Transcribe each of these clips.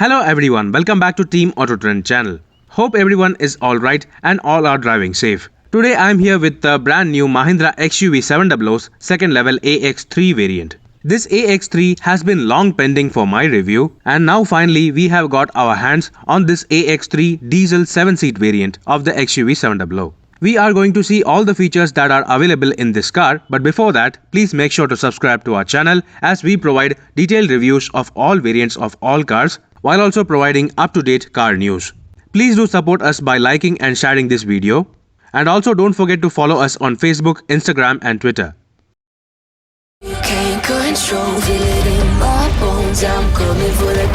Hello everyone, welcome back to Team Autotrend channel. Hope everyone is alright and all are driving safe. Today I am here with the brand new Mahindra XUV700's second level AX3 variant. This AX3 has been long pending for my review, and now finally we have got our hands on this AX3 diesel 7-seat variant of the XUV700. We are going to see all the features that are available in this car, but before that, please make sure to subscribe to our channel as we provide detailed reviews of all variants of all cars while also providing up-to-date car news. Please do support us by liking and sharing this video, and also don't forget to follow us on Facebook, Instagram and Twitter. Can't control, feel it in my bones. I'm coming for the.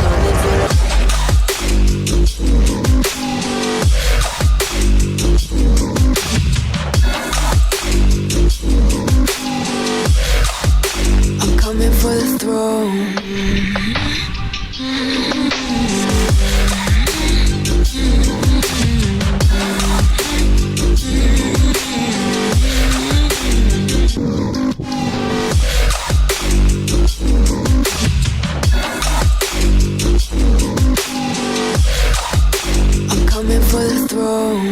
I'm coming for the throne. I'm coming for the throne.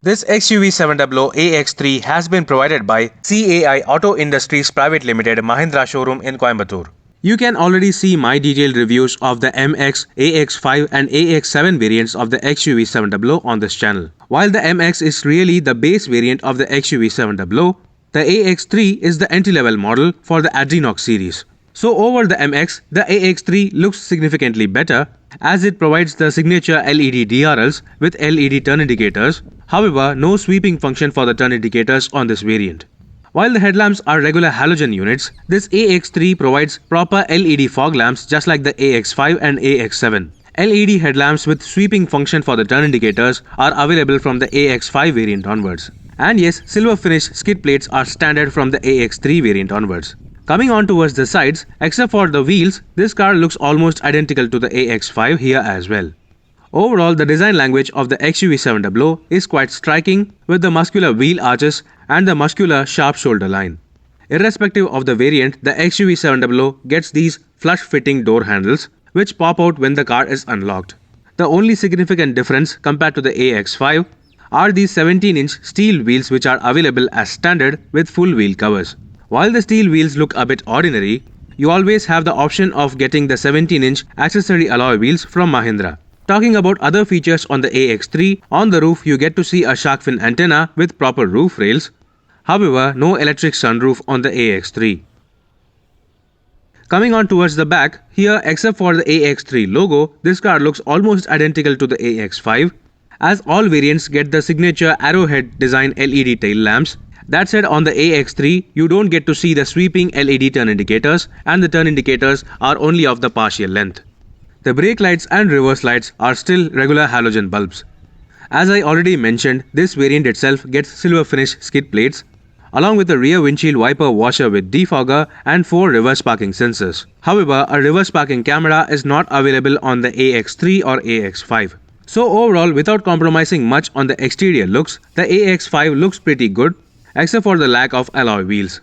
This XUV700 AX3 has been provided by CAI Auto Industries Private Limited Mahindra showroom in Coimbatore. You can already see my detailed reviews of the MX, AX5 and AX7 variants of the XUV700 on this channel. While the MX is really the base variant of the XUV700, the AX3 is the entry-level model for the Adrenox series. So over the MX, the AX3 looks significantly better as it provides the signature LED DRLs with LED turn indicators. However, no sweeping function for the turn indicators on this variant. While the headlamps are regular halogen units, this AX3 provides proper LED fog lamps just like the AX5 and AX7. LED headlamps with sweeping function for the turn indicators are available from the AX5 variant onwards. And yes, silver finish skid plates are standard from the AX3 variant onwards. Coming on towards the sides, except for the wheels, this car looks almost identical to the AX5 here as well. Overall, the design language of the XUV700 is quite striking with the muscular wheel arches and the muscular sharp shoulder line. Irrespective of the variant, the XUV700 gets these flush-fitting door handles which pop out when the car is unlocked. The only significant difference compared to the AX5 are these 17-inch steel wheels which are available as standard with full wheel covers. While the steel wheels look a bit ordinary, you always have the option of getting the 17-inch accessory alloy wheels from Mahindra. Talking about other features on the AX3, on the roof you get to see a shark fin antenna with proper roof rails. However, no electric sunroof on the AX3. Coming on towards the back, here except for the AX3 logo, this car looks almost identical to the AX5, as all variants get the signature arrowhead design LED tail lamps. That said, on the AX3, you don't get to see the sweeping LED turn indicators, and the turn indicators are only of the partial length. The brake lights and reverse lights are still regular halogen bulbs. As I already mentioned, this variant itself gets silver finish skid plates, along with a rear windshield wiper washer with defogger and 4 reverse parking sensors. However, a reverse parking camera is not available on the AX3 or AX5. So overall, without compromising much on the exterior looks, the AX5 looks pretty good, except for the lack of alloy wheels.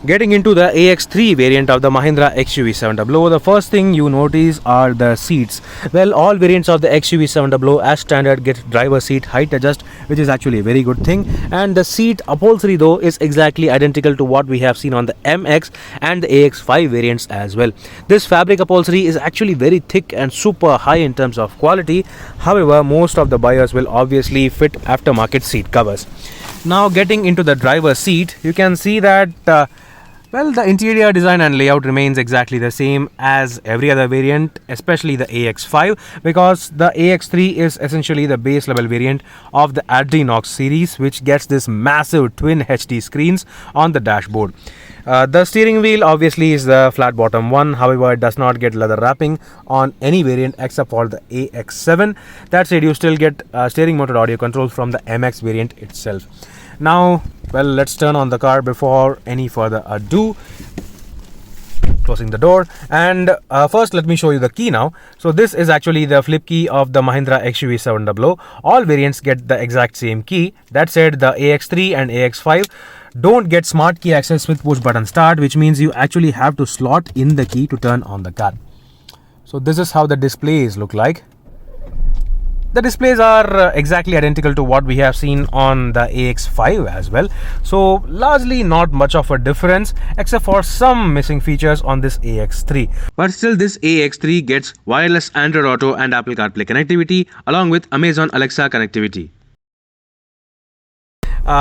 Getting into the AX3 variant of the Mahindra XUV700, the first thing you notice are the seats. Well, all variants of the XUV700 as standard get driver seat height adjust, which is actually a very good thing. And the seat upholstery though is exactly identical to what we have seen on the MX and the AX5 variants as well. This fabric upholstery is actually very thick and super high in terms of quality. However, most of the buyers will obviously fit aftermarket seat covers. Now getting into the driver's seat, you can see that the interior design and layout remains exactly the same as every other variant, especially the AX5, because the AX3 is essentially the base level variant of the Adrenox series, which gets this massive twin HD screens on the dashboard. The steering wheel obviously is the flat bottom one, however it does not get leather wrapping on any variant except for the AX7. That said, you still get steering mounted audio controls from the MX variant itself. Now, let's turn on the car before any further ado. closing the door. And first let me show you the key now. So this is actually the flip key of the Mahindra XUV700. All variants get the exact same key. That said, the AX3 and AX5 don't get smart key access with push button start, which means you actually have to slot in the key to turn on the car. So this is how the displays look like. The displays are exactly identical to what we have seen on the AX5 as well. So largely not much of a difference except for some missing features on this AX3. But still, this AX3 gets wireless Android Auto and Apple CarPlay connectivity along with Amazon Alexa connectivity.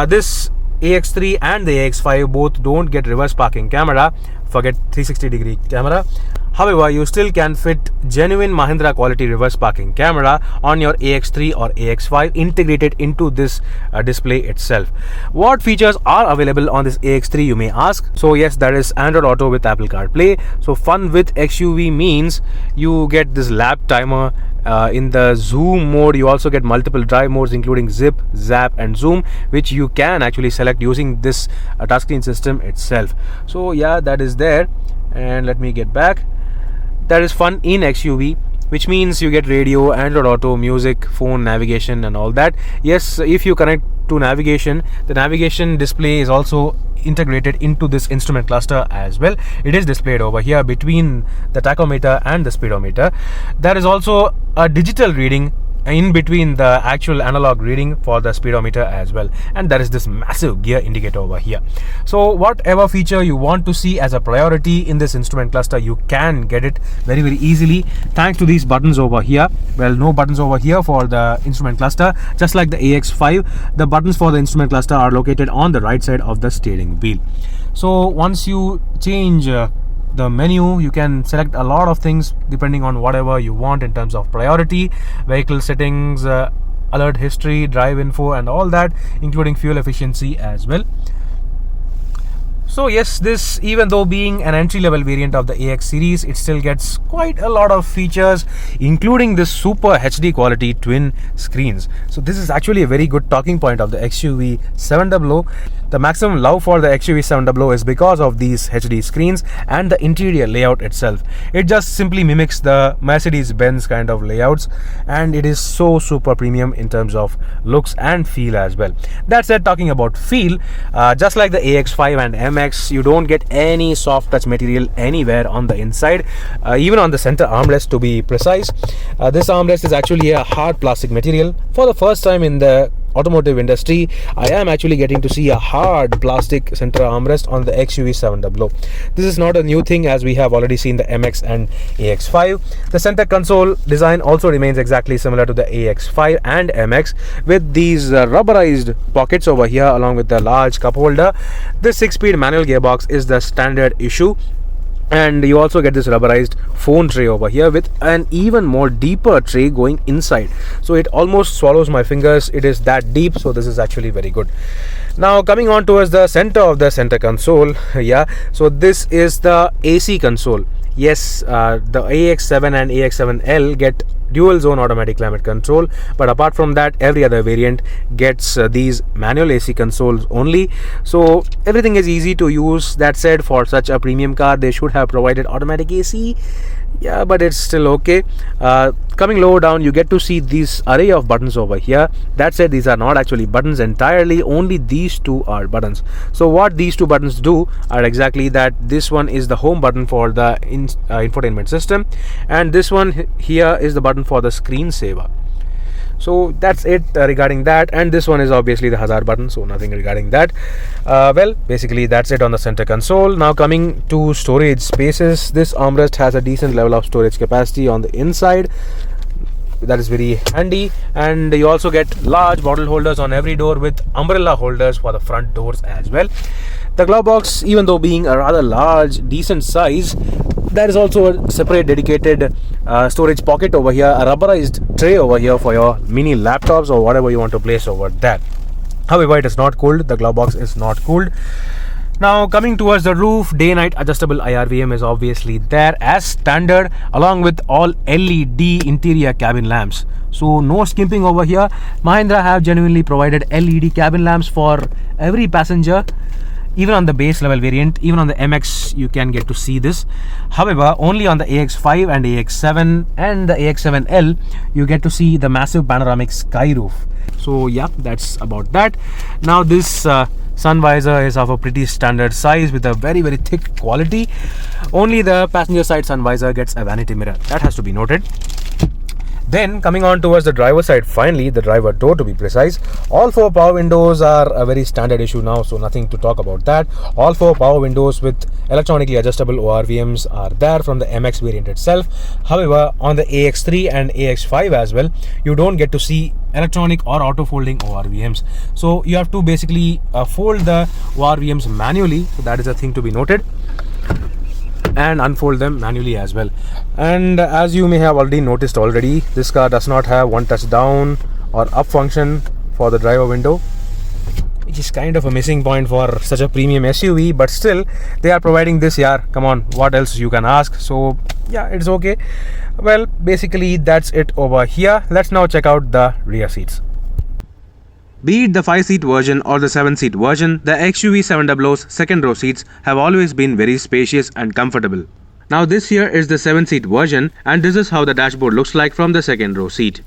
This AX3 and the AX5 both don't get reverse parking camera. Forget 360-degree camera. However, you still can fit genuine Mahindra quality reverse parking camera on your AX3 or AX5 integrated into this display itself. What features are available on this AX3, you may ask? So yes, there is Android Auto with Apple CarPlay. So fun with XUV means you get this lap timer. In the zoom mode, you also get multiple drive modes including zip, zap and zoom, which you can actually select using this touchscreen system itself. So yeah, that is there. And let me get back. That is fun in XUV, which means you get radio, Android Auto, music, phone, navigation and all that. Yes, if you connect to navigation, the navigation display is also integrated into this instrument cluster as well. It is displayed over here between the tachometer and the speedometer. There is also a digital reading in between the actual analog reading for the speedometer as well, and there is this massive gear indicator over here. So whatever feature you want to see as a priority in this instrument cluster, you can get it very easily thanks to these buttons over here. Well, no buttons over here for the instrument cluster. Just like the AX5, the buttons for the instrument cluster are located on the right side of the steering wheel. So once you change the menu, you can select a lot of things depending on whatever you want in terms of priority, vehicle settings, alert history, drive info and all that, including fuel efficiency as well. So yes, this, even though being an entry-level variant of the AX series, it still gets quite a lot of features, including this super HD quality twin screens. So this is actually a very good talking point of the XUV700. The maximum love for the XUV700 is because of these HD screens and the interior layout itself. It just simply mimics the Mercedes-Benz kind of layouts, and it is so super premium in terms of looks and feel as well. That said, talking about feel, just like the AX5 and MX, you don't get any soft touch material anywhere on the inside, even on the center armrest to be precise. This armrest is actually a hard plastic material. For the first time in the automotive industry, I am actually getting to see a hard plastic center armrest on the XUV700. This is not a new thing, as we have already seen the MX and AX5. The center console design also remains exactly similar to the AX5 and MX, with these rubberized pockets over here along with the large cup holder. This 6-speed manual gearbox is the standard issue, and you also get this rubberized phone tray over here with an even more deeper tray going inside. So it almost swallows my fingers, it is that deep. So this is actually very good. Now coming on towards the center of the center console, yeah, so this is the AC console. Yes, the AX7 and AX7L get dual zone automatic climate control, but apart from that, every other variant gets these manual AC consoles only. So everything is easy to use. That said, for such a premium car, they should have provided automatic AC. Yeah, but it's still okay. Coming lower down, you get to see this array of buttons over here. That said, these are not actually buttons entirely, only these two are buttons. So what these two buttons do are exactly that. This one is the home button for the infotainment system, and this one here is the button for the screensaver. So that's it regarding that, and this one is obviously the hazard button, so nothing regarding that. Well, basically that's it on the center console. Now coming to storage spaces, this armrest has a decent level of storage capacity on the inside. That is very handy, and you also get large bottle holders on every door with umbrella holders for the front doors as well. The glove box, even though being a rather large, decent size, there is also a separate dedicated storage pocket over here, a rubberized tray over here for your mini laptops or whatever you want to place over that. However, it is not cooled. The glove box is not cooled. Now coming towards the roof, day-night adjustable IRVM is obviously there as standard, along with all LED interior cabin lamps. So no skimping over here. Mahindra have genuinely provided LED cabin lamps for every passenger. Even on the base level variant, even on the MX, you can get to see this. However, only on the AX5 and AX7 and the AX7L, you get to see the massive panoramic sky roof. So yeah, that's about that. Now this sun visor is of a pretty standard size with a very thick quality. Only the passenger side sun visor gets a vanity mirror. That has to be noted. Then coming on towards the driver side, finally the driver door to be precise. All 4 power windows are a very standard issue now, so nothing to talk about that. All 4 power windows with electronically adjustable ORVMs are there from the MX variant itself. However, on the AX3 and AX5 as well, you don't get to see electronic or auto folding ORVMs. So you have to basically fold the ORVMs manually, so that is a thing to be noted, and unfold them manually as well. And as you may have already noticed already, this car does not have one touch down or up function for the driver window, which is kind of a missing point for such a premium SUV, but still they are providing this. Yeah, come on, what else you can ask? So yeah, it's okay. Well, basically that's it over here. Let's now check out the rear seats. Be it the 5-seat version or the 7-seat version, the XUV700's second row seats have always been very spacious and comfortable. Now this here is the 7-seat version, and this is how the dashboard looks like from the second row seat.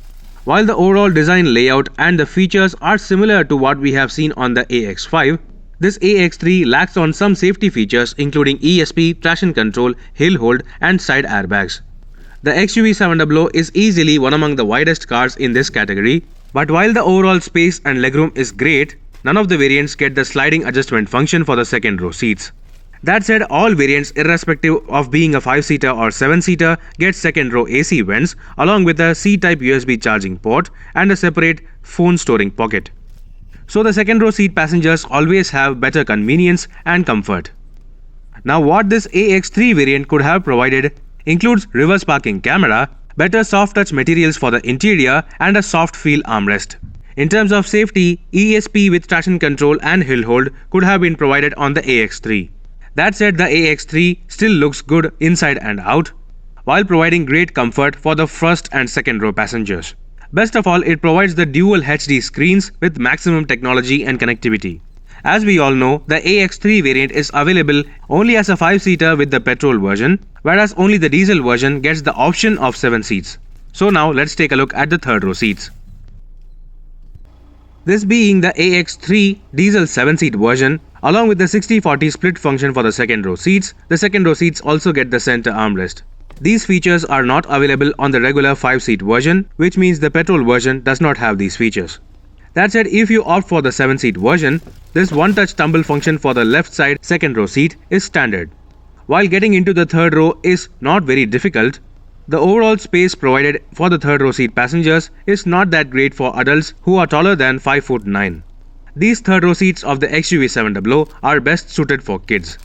While the overall design layout and the features are similar to what we have seen on the AX5, this AX3 lacks on some safety features including ESP, traction control, hill hold and side airbags. The XUV700 is easily one among the widest cars in this category. But while the overall space and legroom is great, none of the variants get the sliding adjustment function for the second row seats. That said, all variants, irrespective of being a 5-seater or 7-seater, get second row AC vents along with a C-type USB charging port and a separate phone storing pocket. So the second row seat passengers always have better convenience and comfort. Now what this AX3 variant could have provided includes reverse parking camera, better soft touch materials for the interior and a soft feel armrest. In terms of safety, ESP with traction control and hill hold could have been provided on the AX3. That said, the AX3 still looks good inside and out, while providing great comfort for the first and second row passengers. Best of all, it provides the dual HD screens with maximum technology and connectivity. As we all know, the AX3 variant is available only as a 5-seater with the petrol version, whereas only the diesel version gets the option of 7 seats. So now let's take a look at the third row seats. This being the AX3 diesel 7-seat version, along with the 60-40 split function for the second row seats, the second row seats also get the center armrest. These features are not available on the regular 5-seat version, which means the petrol version does not have these features. That said, if you opt for the 7-seat version, this one-touch tumble function for the left side second row seat is standard. While getting into the third row is not very difficult, the overall space provided for the third row seat passengers is not that great for adults who are taller than 5'9". These third row seats of the XUV700 are best suited for kids.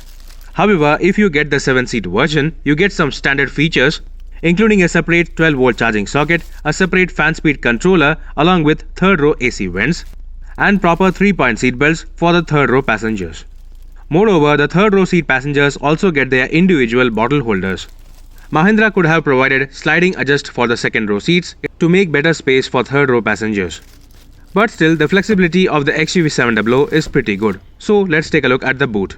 However, if you get the 7-seat version, you get some standard features including a separate 12-volt charging socket, a separate fan speed controller along with third row AC vents, and proper 3-point seat belts for the third row passengers. Moreover, the third row seat passengers also get their individual bottle holders. Mahindra could have provided sliding adjust for the second row seats to make better space for third row passengers. But still, the flexibility of the XUV700 is pretty good. So let's take a look at the boot.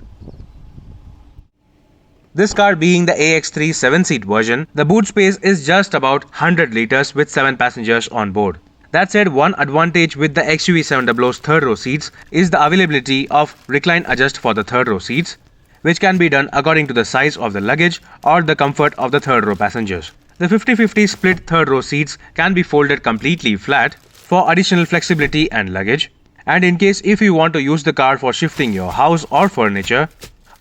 This car being the AX3 7-seat version, the boot space is just about 100 liters with 7 passengers on board. That said, one advantage with the XUV700's third row seats is the availability of recline adjust for the third row seats, which can be done according to the size of the luggage or the comfort of the third row passengers. The 50-50 split third row seats can be folded completely flat for additional flexibility and luggage, and in case if you want to use the car for shifting your house or furniture,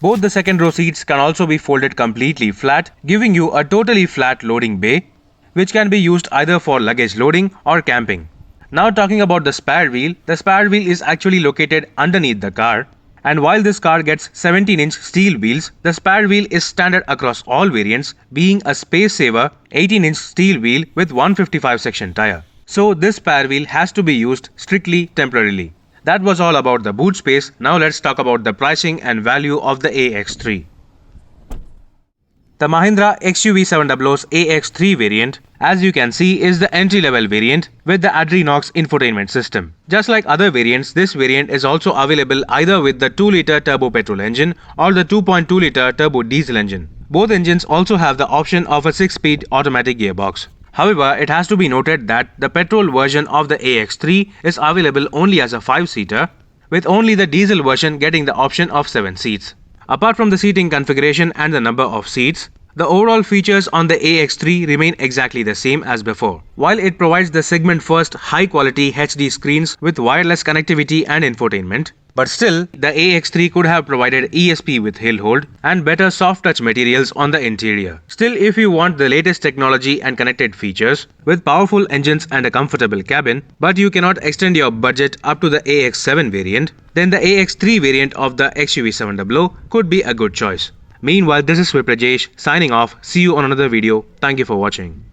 both the second row seats can also be folded completely flat, giving you a totally flat loading bay, which can be used either for luggage loading or camping. Now talking about the spare wheel, the spare wheel is actually located underneath the car, and while this car gets 17-inch steel wheels, the spare wheel is standard across all variants, being a space saver 18-inch steel wheel with 155 section tire. So this spare wheel has to be used strictly temporarily. That was all about the boot space. Now let's talk about the pricing and value of the AX3. The Mahindra XUV700's AX3 variant, as you can see, is the entry-level variant with the Adrenox infotainment system. Just like other variants, this variant is also available either with the 2-liter turbo petrol engine or the 2.2-liter turbo diesel engine. Both engines also have the option of a 6-speed automatic gearbox. However, it has to be noted that the petrol version of the AX3 is available only as a 5-seater, with only the diesel version getting the option of 7 seats. Apart from the seating configuration and the number of seats, the overall features on the AX3 remain exactly the same as before. While it provides the segment-first high-quality HD screens with wireless connectivity and infotainment, but still, the AX3 could have provided ESP with hill hold and better soft touch materials on the interior. Still, if you want the latest technology and connected features with powerful engines and a comfortable cabin, but you cannot extend your budget up to the AX7 variant, then the AX3 variant of the XUV700 could be a good choice. Meanwhile, this is Viprajesh signing off. See you on another video. Thank you for watching.